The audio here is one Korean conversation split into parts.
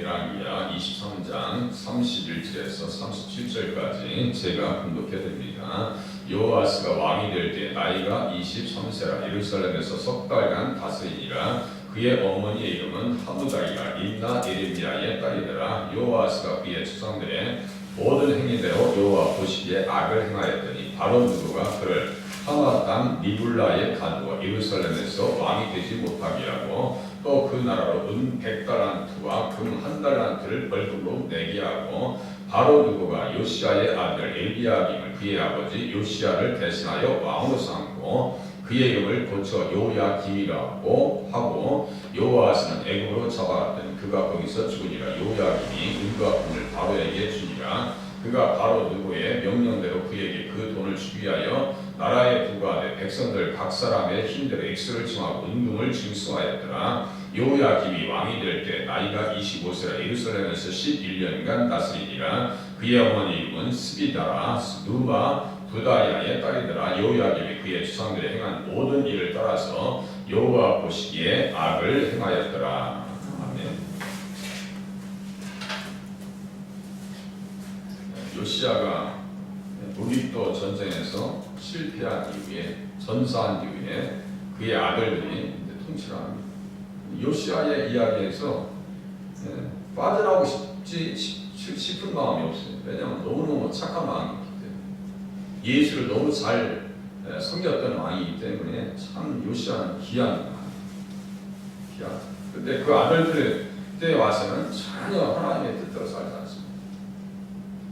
열왕기하 23장 31절에서 37절까지 제가 분독해 드립니다. 여호아스가 왕이 될 때 나이가 23세라 예루살렘에서 석 달간 다스리니라. 그의 어머니의 이름은 하무다이라 림나 에레미야의 딸이더라. 여호아스가 그의 조상들의 모든 행위대로 여호와 보시기에 악을 행하였더니 바로 누구가 그를 하마 땅 리블라에 가두어 예루살렘에서 왕이 되지 못하게 하고 또 그 나라로 은 100달란트와 금 1달란트를 벌금으로 내게 하고 바로 누구가 요시아의 아들 엘리야김을 그의 아버지 요시아를 대신하여 왕으로 삼고 그의 이름을 고쳐 요야김이라고 하고 여호아스는 애굽으로 잡아갔더니 그가 거기서 죽으니라. 요야김이 은과 금을 바로에게 주니라. 그가 바로 누구의 명령대로 그에게 그 돈을 주기 위하여 나라에 부과하되 백성들 각 사람의 힘대로 액수를 정하고 은금을 징수하였더라. 요야김이 왕이 될 때 나이가 25세라 예루살렘에서 11년간 다스리니라. 그의 어머니 이름은 스비다라 누마 부다야의 딸이더라. 요야김이 그의 조상들이 행한 모든 일을 따라서 여호와 보시기에 악을 행하였더라. 요시아가 무립도 전쟁에서 실패한 이후에 전사한 이후에 그의 아들들이 통치를 합니다. 요시아의 이야기에서 빠져나오고 싶은 마음이 없어요. 왜냐하면 너무너무 착한 왕이기 때문에 예수를 너무 잘 섬겼던 왕이기 때문에 참 요시아는 귀한 왕이에요. 그런데 그 아들들 때 와서는 전혀 하나님의 뜻대로 살지 않습니다.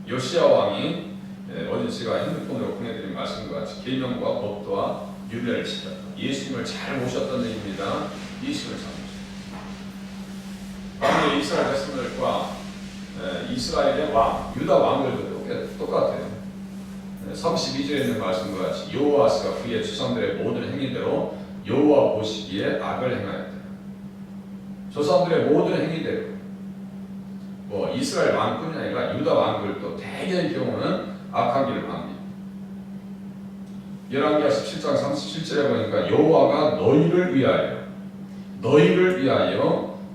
요시아 왕이 어제 제가 핸드폰으로 보내드린 말씀과 같이 계명과 법도와 율례를 지켰다. 예수님을 잘 모셨던 얘기입니다. 예수님을 잘 모셨다. 이스라엘 백성들과 이스라엘의 왕, 유다 왕들도 똑같아요. 32절에 있는 말씀과 같이 여호아스가 그의 조상들의 모든 행위대로 여호와 보시기에 악을 행하였다. 조상들의 모든 행위대로 이스라엘 왕뿐이 아니라 유다 왕들도 대개의 경우는 악한 길을 갑니다. 열왕기하 17장 37절에 보니까 여호와가 너희를 위하여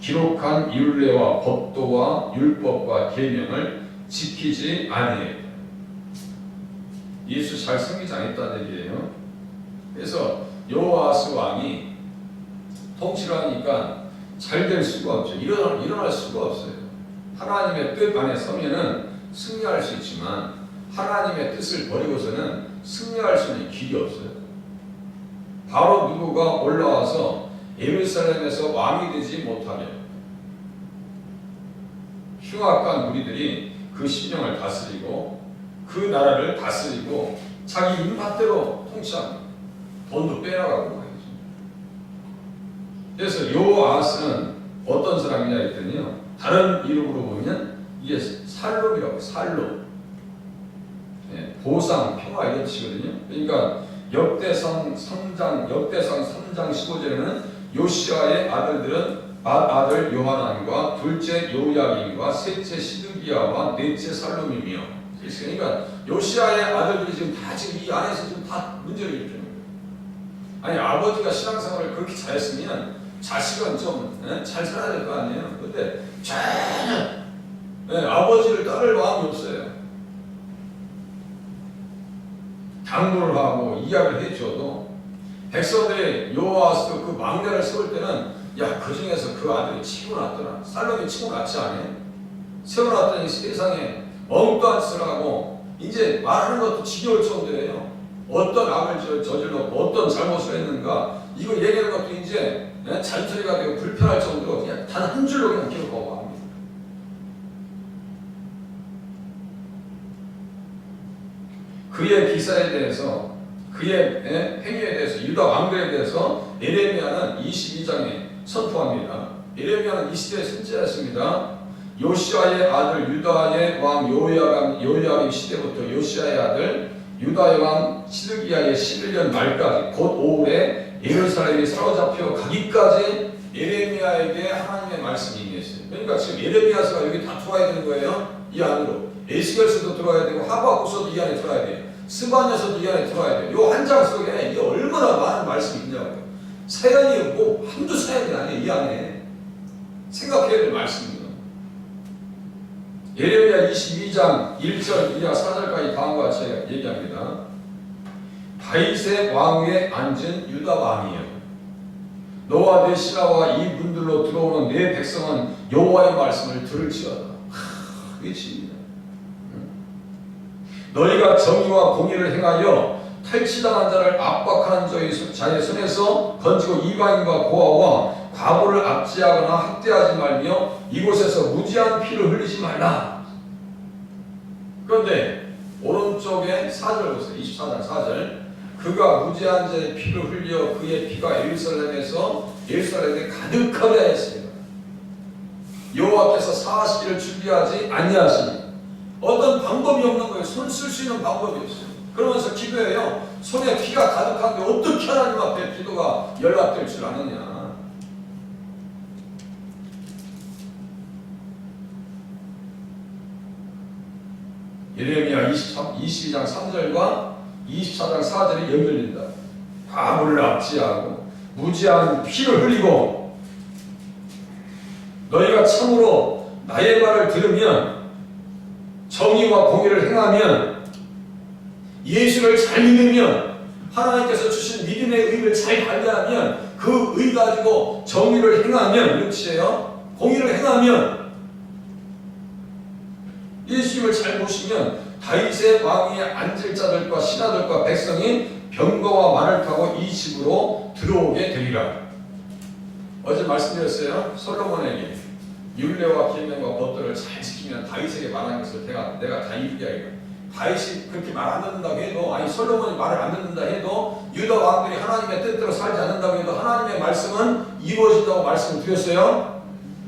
기록한 율례와 법도와 율법과 계명을 지키지 아니했다. 예수 잘 섬기지 않았다는 얘기예요. 그래서 여호아스 왕이 통치를 하니까 잘 될 수가 없죠. 일어날 수가 없어요. 하나님의 뜻 안에 서면은 승리할 수 있지만 하나님의 뜻을 버리고서는 승리할 수 있는 길이 없어요. 바로 누구가 올라와서 예루살렘에서 왕이 되지 못하게 흉악한 무리들이 그 심령을 다스리고 그 나라를 다스리고 자기 입맛대로 통치합니다. 돈도 빼나가고 말이죠. 그래서 여호아스는 어떤 사람이냐 했더니요, 다른 이름으로 보면 이게 살롬이라고, 살롬. 보상, 평화 이런 뜻이거든요. 그러니까 역대상 3장 15절에는 요시아의 아들들은 아들 요하난과 둘째 요야김과 셋째 시드기야와 넷째 살롬이며, 그러니까 요시아의 아들들이 지금 이 안에서 지금 다 문제를 일으키는 거예요. 아니, 아버지가 신앙생활을 그렇게 잘했으면 자식은 좀 잘 살아야 될 거 아니에요. 근데 전혀 아버지를 따를 마음이 없어요. 당부를 하고 이야기를 해줘도 백성들이 여호아스도 그 망대를 세울 때는 그 중에서 그 아들이 치고 났더라. 살롬이 치고 났지 않아요? 세워놨더니 세상에 엉뚱한 짓을 하고 이제 말하는 것도 지겨울 정도예요. 어떤 악을 저질렀고 어떤 잘못을 했는가 이거 얘기하는 것도 이제 잔소리가 되고 불편할 정도로 그냥 단 한 줄로 그냥 기록하고 합니다. 그의 기사에 대해서 그의 행위에 대해서 유다 왕들에 대해서 예레미야는 22장에 선포합니다. 예레미야는 이 시대의 선지자였습니다. 요시아의 아들 유다의 왕 요야김 시대부터 요시아의 아들 유다의 왕 시드기야의 11년 말까지 곧 5월에 예루살렘이 사로잡혀 가기까지 예레미야에게 하나님의 말씀이 임했어요. 그러니까 지금 예레미야서가 여기 다 들어와야 되는 거예요. 이 안으로 에스겔서도 들어와야 되고 하박국서도 이 안에 들어와야 돼요. 스바냐서도 이 안에 들어와야 돼요. 이 한 장 속에 이게 얼마나 많은 말씀이 있냐고요. 사연이 한두 사연이 아니에요. 이 안에 생각해야 될 말씀입니다. 예레미야 22장 1절 이하 4절까지 다음과 같이 얘기합니다. 다윗의 왕위에 앉은 유다 왕이여, 너와 내 신하와 이 문들로 들어오는 내 백성은 여호와의 말씀을 들을지어다. 외칩니다. 너희가 정의와 공의를 행하여 탈취당한 자를 압박하는 자의 손에서 건지고 이방인과 고아와 과부를 압제하거나 학대하지 말며 이곳에서 무지한 피를 흘리지 말라. 그런데 오른쪽에 4절 보세요. 24장 4절. 그가 무지한 자의 피를 흘려 그의 피가 예루살렘에 가득하게 하였습니다. 여호와께서 사시기를 준비하지 아니하시니, 어떤 방법이 없는 거예요. 손 쓸 수 있는 방법이 없어요. 그러면서 기도해요. 손에 피가 가득한데 어떻게 하나님 앞에 기도가 연락될 줄 아느냐. 예레미야 22장 3절과 24장 4절이 연결된다. 과부를 압제하고 무지한 피를 흘리고, 너희가 참으로 나의 말을 들으면 정의와 공의를 행하면, 예수를 잘 믿으면, 하나님께서 주신 믿음의 의를 잘 관리하면, 그 의 가지고 정의를 행하면, 그렇지요? 공의를 행하면, 예수님을 잘 모시면 다윗의 왕위에 앉을 자들과 신하들과 백성이 병거와 말을 타고 이 집으로 들어오게 되리라. 어제 말씀드렸어요. 솔로몬에게 율례와 계명과 법도를 잘 지키면 다윗에게 말한 것을 내가 다 이루게. 다윗이 그렇게 말 안 듣는다고 해도, 아니 솔로몬이 말을 안 듣는다 해도, 유다 왕들이 하나님의 뜻대로 살지 않는다고 해도 하나님의 말씀은 이루어진다고 말씀을 드렸어요.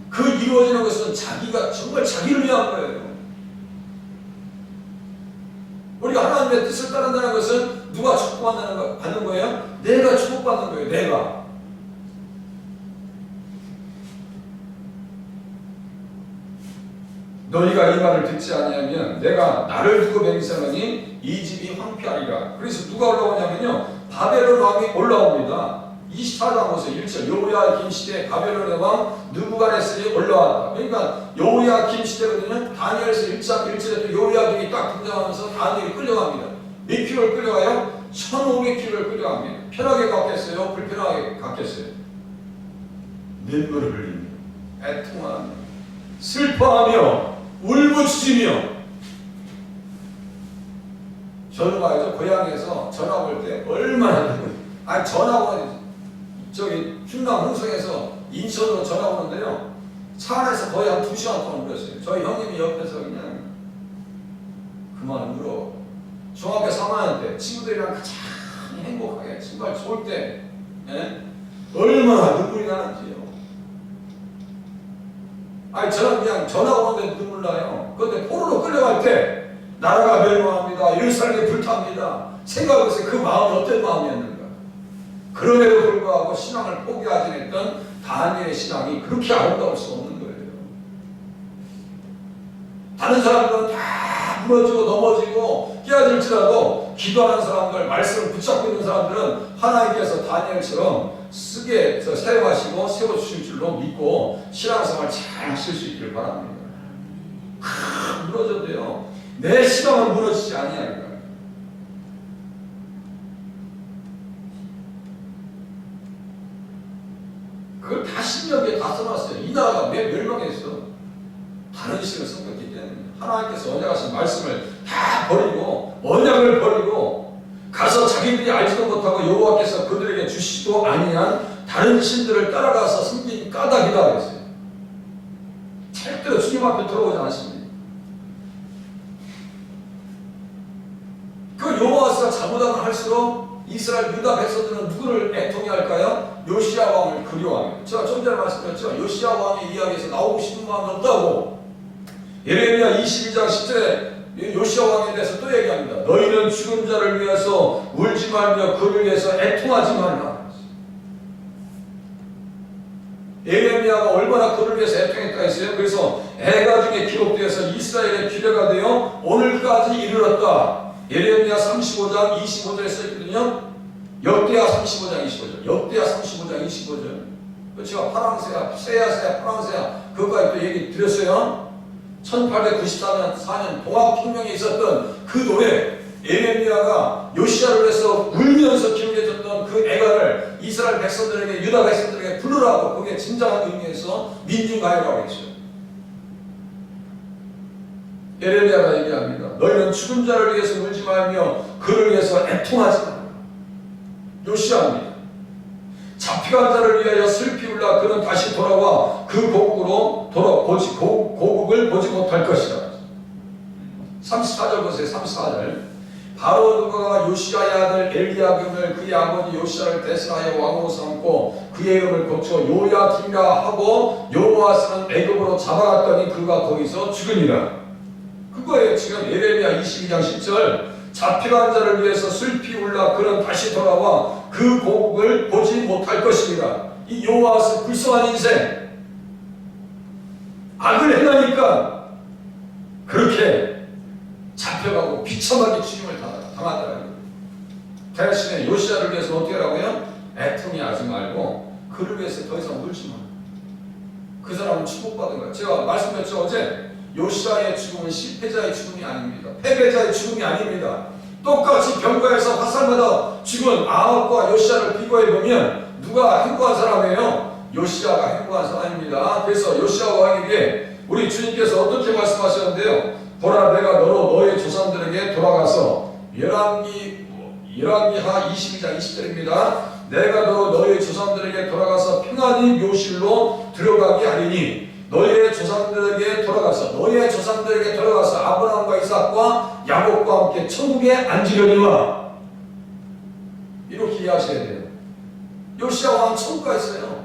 그 이루어지는 것은 자기가 정말 자기를 위한 거예요. 우리가 하나님의 뜻을 따른다는 것은 누가 축복받는 거예요? 내가 축복받는 거예요. 내가. 너희가 이 말을 듣지 아니하면 내가 나를 두고 맹세하니 이 집이 황폐하리라. 그래서 누가 올라오냐면요, 바벨론 왕이 올라옵니다. 24장 보세요. 1절. 여호야김 시대에 바벨론의 왕 느부갓네살이 올라왔다. 그러니까 여호야김 시대거든요. 다니엘서 1장 1절에 또 여호야김이 딱 등장하면서 다니엘이 끌려갑니다. 몇 킬로를 끌려가요? 1500킬로를 끌려갑니다. 편하게 갔겠어요? 불편하게 갔겠어요? 눈물을 흘리며 애통하며 슬퍼하며 울부짖으며. 저는 말이죠, 고향에서 전화 올 때 얼마나, 아니 전화 오는, 저기 충남 홍성에서 인천으로 전화 오는데요, 차 안에서 거의 한 2시간 동안 울었어요. 저희 형님이 옆에서 그냥 그만 울어. 중학교 3학년 때 친구들이랑 가장 행복하게 신발 좋을 때, 예? 얼마나 눈물이 나는지요. 아니 저는 그냥 전화 오는데 눈물 나요. 그런데 포로로 끌려갈 때 나라가 멸망합니다, 예루살렘이 불탑니다 생각해보세요. 그 마음이 어떤 마음이었는가. 그럼에도 불구하고 신앙을 포기하지 않았던 다니엘의 신앙이 그렇게 아름다울 수 없는 거예요. 다른 사람들은 다 무너지고 넘어지고 깨어질지라도 기도하는 사람들, 말씀을 붙잡고 있는 사람들은 하나님께서 다니엘처럼 쓰게 사용하시고 세워주실 줄로 믿고 신앙생활 잘 하실 수 있기를 바랍니다. 무너져도요, 내 신앙은 무너지지 아니하리라. 그걸 다 신명기에 다 써놨어요. 이 나라가 왜 멸망했어? 다른 식을 섞었기 때문에. 하나님께서 언약하신 말씀을 다 버리고, 언약을 버리고 가서 자기들이 알지도 못하고 여호와께서 그들에게 주시지도 아니한 다른 신들을 따라가서 섬긴 까닭이다 그랬어요. 절대로 주님 앞에 들어오지 않습니다. 그 여호와가 잘못하면 할수록 이스라엘 유다 백성들은 누구를 애통해 할까요? 요시야 왕을 그리워합니다. 제가 좀 전에 말씀드렸죠. 요시야 왕의 이야기에서 나오고 싶은 마음이 없다고. 예레미야 22장 10절에 요시야 왕에 대해서 또 얘기합니다. 너희는 죽은 자를 위해서 울지 말며 그를 위해서 애통하지 말라. 예레미야가 얼마나 그를 위해서 애통했다 했어요. 그래서 애가 중에 기록되어서 이스라엘의 규례가 되어 오늘까지 이르렀다. 예레미야 35장 25절에 써있거든요. 역대하 35장 25절. 역대하 35장 25절. 그렇죠. 파랑새야, 새야, 파랑새야. 그것까지 또 얘기 드렸어요. 1894년 동학혁명에 있었던 그 노래, 예레미야가 요시야를 위해서 울면서 기울여졌던 그 애가를 이스라엘 백성들에게, 유다 백성들에게 부르라고, 그게 진정한 의미에서 민중가요라고 했죠. 예레미야가 얘기합니다. 너희는 죽은 자를 위해서 울지 말며 그를 위해서 애통하지 마라. 요시야입니다. 잡혀간 자를 위하여 슬피 울라. 그는 다시 돌아와 그 고국을 보지 못할 것이다. 34절 보세요. 34절. 바로 누가가 요시야의 아들 엘리야김을 그의 아버지 요시야를 대신하여 왕으로 삼고 그의 이름을 고쳐 요야김이라 하고 요아스는 애굽으로 잡아갔더니 그가 거기서 죽으니라. 그거예요. 지금 예레미야 22장 10절. 잡혀간 자를 위해서 슬피 울라. 그는 다시 돌아와 그 고국을 보지 못할 것입니다. 이 요아스 불쌍한 인생, 악을 행하니까 그렇게 잡혀가고 비참하게 죽임을 당하더라고요. 대신에 요시야를 위해서 어떻게 하라고요? 애통해하지 말고 그를 위해서 더 이상 울지 마. 그 사람은 축복받은 거예요. 제가 말씀드렸죠 어제. 요시야의 죽음은 실패자의 죽음이 아닙니다. 패배자의 죽음이 아닙니다. 똑같이 병가에서 화살마다 죽은 아합과 요시야를 비교해보면 누가 행복한 사람이에요? 요시야가 행복한 사람입니다. 그래서 요시야 왕에게 우리 주님께서 어떻게 말씀하셨는데요? 보라, 내가 너로 너의 조상들에게 돌아가서 열왕기하 22장 20절입니다. 내가 너로 너의 조상들에게 돌아가서 평안히 묘실로 들어가게 하리니 너의 조상들에게 돌아가서 아브라함과 이삭과 야곱과 함께 천국에 앉으려니와. 이렇게 이해하셔야 돼요. 요시야 왕은 천국 가 있어요.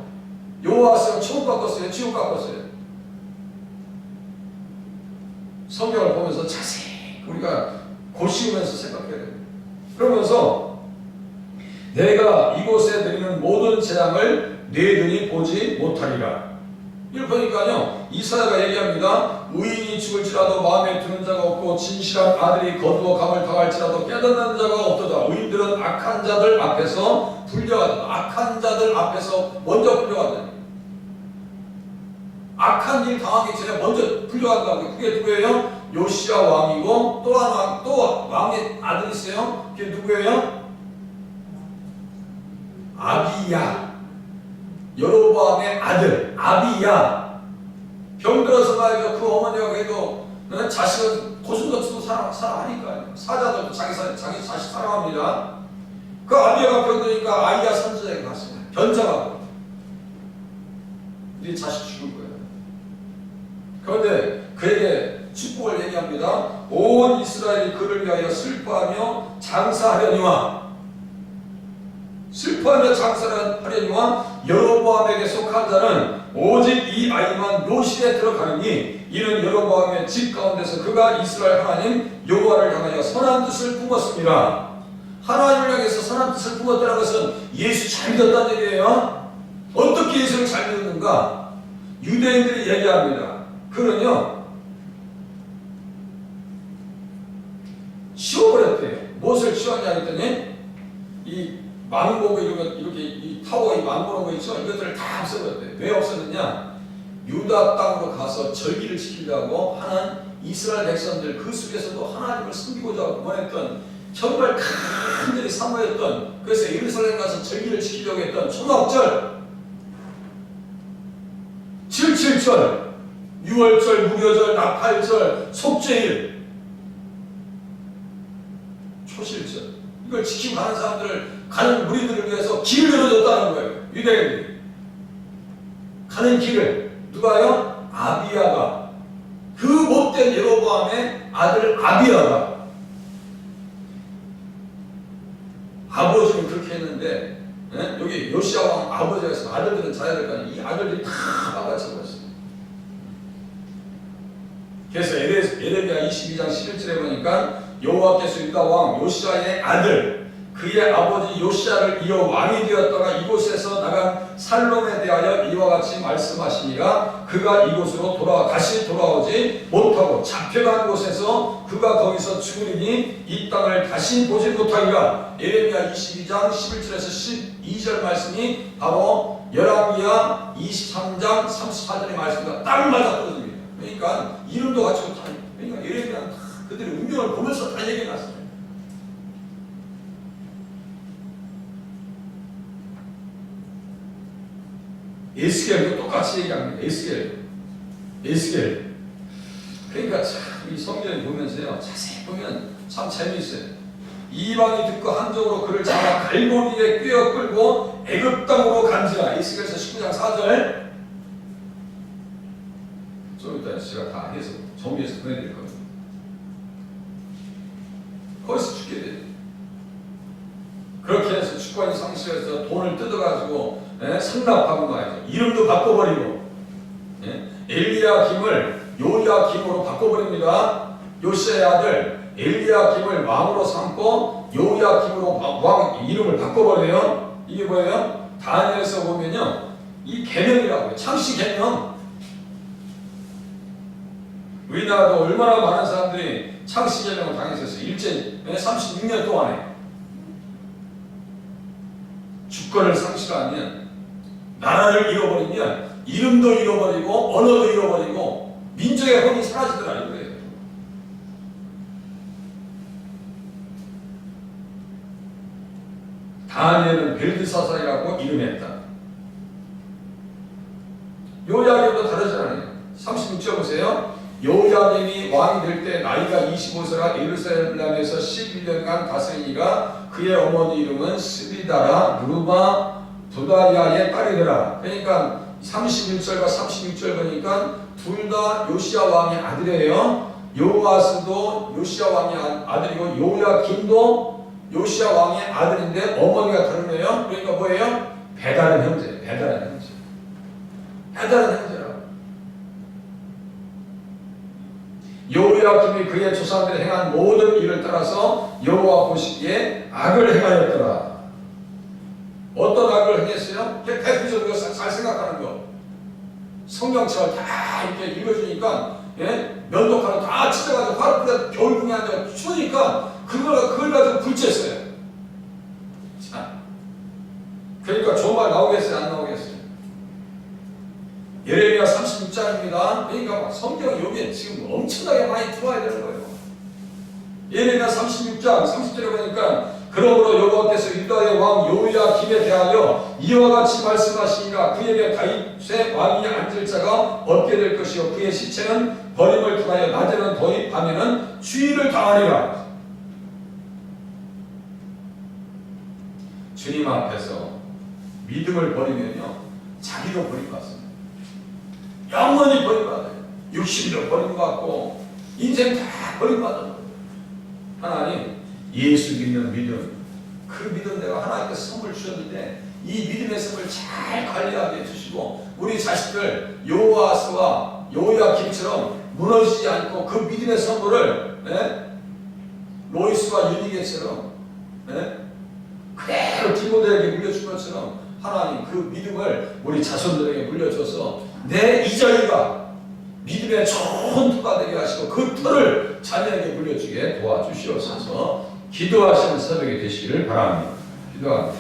요아스는 천국 갔었어요? 지옥 갔었어요? 성경을 보면서 자세히 우리가 고시면서 생각해야 돼요. 그러면서 내가 이곳에 드리는 모든 재앙을 너희들이 보지 못하리라. 이걸 보니까요, 이사야가 얘기합니다. 의인이 죽을지라도 마음에 드는 자가 없고 진실한 아들이 거두어 감을 당할지라도 깨닫는 자가 없도다. 의인들은 악한 자들 앞에서 불려간다. 악한 자들 앞에서 먼저 불려간다. 악한 일 당하기 전에 먼저 불려간다고. 그게 누구예요? 요시야 왕이고 또 왕의 아들이 있어요. 그게 누구예요? 아비야. 여로보암의 아들 아비야. 병들어서 말이죠. 그 어머니가 그래도 자식은 고슴도치도 사랑하니까요. 사자들도 자기 자식 사랑합니다. 그 아비야가 병드니까 아이야 선지자에게 갔어요. 변장하고 네 자식 죽을 거예요. 그런데 그에게 축복을 얘기합니다. 온 이스라엘이 그를 위하여 슬퍼하며 장사하려니와. 슬퍼하며 장사하려니와 여로보암에게 속한 자는 오직 이 아이만 묘실에 들어가느니 이는 여로보암의 집 가운데서 그가 이스라엘 하나님 여호와를 향하여 선한 뜻을 품었습니다. 하나님을 향해서 선한 뜻을 품었다는 것은 예수 잘 믿었다는 얘기예요. 어떻게 예수를 잘 믿었는가? 유대인들이 얘기합니다. 그는요 치워버렸대요. 무엇을 치웠냐 했더니 이 망고고 이렇게 이 타워 이 망고라는 거 있죠? 이것들을 다 없애버렸대요. 왜 없앴느냐? 유다 땅으로 가서 절기를 지키려고 하는 이스라엘 백성들, 그 속에서도 하나님을 섬기고자 원했던 정말 큰 일이 사모했던, 그래서 예루살렘 가서 절기를 지키려고 했던 초막절, 7.7절, 6월절, 무교절, 나팔절, 속죄일, 초실절, 이걸 지키고 가는 사람들을, 가는 무리들을 위해서 길을 열어줬다는 거예요. 유대인들이 가는 길을. 누가요? 아비야가, 그 못된 여로보암의 아들 아비야가. 아버지는 그렇게 했는데, 여기 요시야 왕 아버지가 있어. 아들들은 잘해야 될 거 아니에요. 이 아들들이 다 망가져버렸어요. 그래서 예레미야 22장 11절에 보니까 여호와께서 유다 왕 요시야의 아들, 그의 아버지 요시야를 이어 왕이 되었다가 이곳에서 나간 살롬에 대하여 이와 같이 말씀하시니라. 그가 이곳으로 다시 돌아오지 못하고 잡혀간 곳에서 그가 거기서 죽으리니 이 땅을 다시 보지 못하리라. 예레미야 22장 11절에서 12절 말씀이 바로 열왕기하 23장 34절의 말씀과 딱 맞아떨어집니다. 그러니까 이런 이름도 가지고 다, 그러니까 예레미야는 다 그들의 운명을 보면서 다 얘기해놨어요. 에스겔도 똑같이 얘기합니다. 에스겔. 그러니까 참 이 성경을 보면서요, 자세히 보면 참 재미있어요. 이방이 듣고 한쪽으로 그를 잡아 갈고리에 꿰어 끌고 애굽 땅으로 간지라. 에스겔서 19장 4절. 좀 이따 제가 다 해서 정리해서 보내드릴 겁니다. 거기서 죽게 돼요. 그렇게 해서 주권이 상실해서 돈을 뜯어가지고 상납하고 말이죠. 이름도 바꿔버리고 엘리야김을 요야김으로 바꿔버립니다. 요시아의 아들 엘리야김을 왕으로 삼고 요야김으로 왕 이름을 바꿔버려요. 이게 뭐예요? 다니엘에서 보면요, 이 계명이라고요. 창시 계명. 우리나라도 얼마나 많은 사람들이 창시 계명을 당했었어요. 일제 36년 동안에. 주권을 상실하면, 나라를 잃어버리면 이름도 잃어버리고 언어도 잃어버리고 민족의 혼이 사라지더라 이거예요. 다니엘은 벨드사살이라고 이름했다. 요야김도 다르지 않아요. 36절 보세요. 요야김이 왕이 될 때 나이가 25세라 예루살렘에서 11년간 다스리니가 그의 어머니 이름은 스비다라 누르마 부다야의 딸이더라. 그러니까 31절과 36절 보니까 둘 다 요시야 왕의 아들이에요. 요아스도 요시야 왕의 아들이고 요야김도 요시야 왕의 아들인데 어머니가 다르네요. 그러니까 뭐예요? 배다른 형제. 배다른 형제라고. 요야김이 그의 조상들이 행한 모든 일을 따라서 여호와 보시기에 악을 행하였더라. 어떤 악을 행했어요? 대표적으로 잘 생각하는 거. 성경책을 다 이렇게 읽어주니까 면도칼을 다 찢어가지고 화를 뿌려 겨울궁에 앉아 추우니까 그걸 가지고 불쬐어요. 자, 그러니까 좋은 말 나오겠어요? 안 나오겠어요? 예레미야 36장입니다. 그러니까 성경이 여기에 지금 엄청나게 많이 들어와야 되는 거예요. 예레미야 36장 30절에 보니까 그러므로 여호와께서 유다의 왕 요야김에 대하여 이와 같이 말씀하시니라. 그에게 다윗의 왕이 앉을 자가 없게 될 것이요 그의 시체는 버림을 통하여 낮에는 더위 밤에는 추위를 당하리라. 주님 앞에서 믿음을 버리면요 자기도 버림받습니다. 영원히 버림받아요. 육신도 버림받고 인생 다 버림받아요. 하나님, 예수 믿는 믿음, 그 믿음 내가 하나님께서 선물 주셨는데 이 믿음의 선물 잘 관리하게 해주시고 우리 자식들 요아스와 요야김처럼 무너지지 않고 그 믿음의 선물을 로이스와 유니게처럼 그대로 디모데에게 물려준 것처럼 하나님 그 믿음을 우리 자손들에게 물려줘서 내 이자리가 믿음의 좋은 터가 되게 하시고 그 터를 자녀에게 물려주게 도와주시옵소서. 기도하시는 새벽이 되시기를 바랍니다. 기도합니다.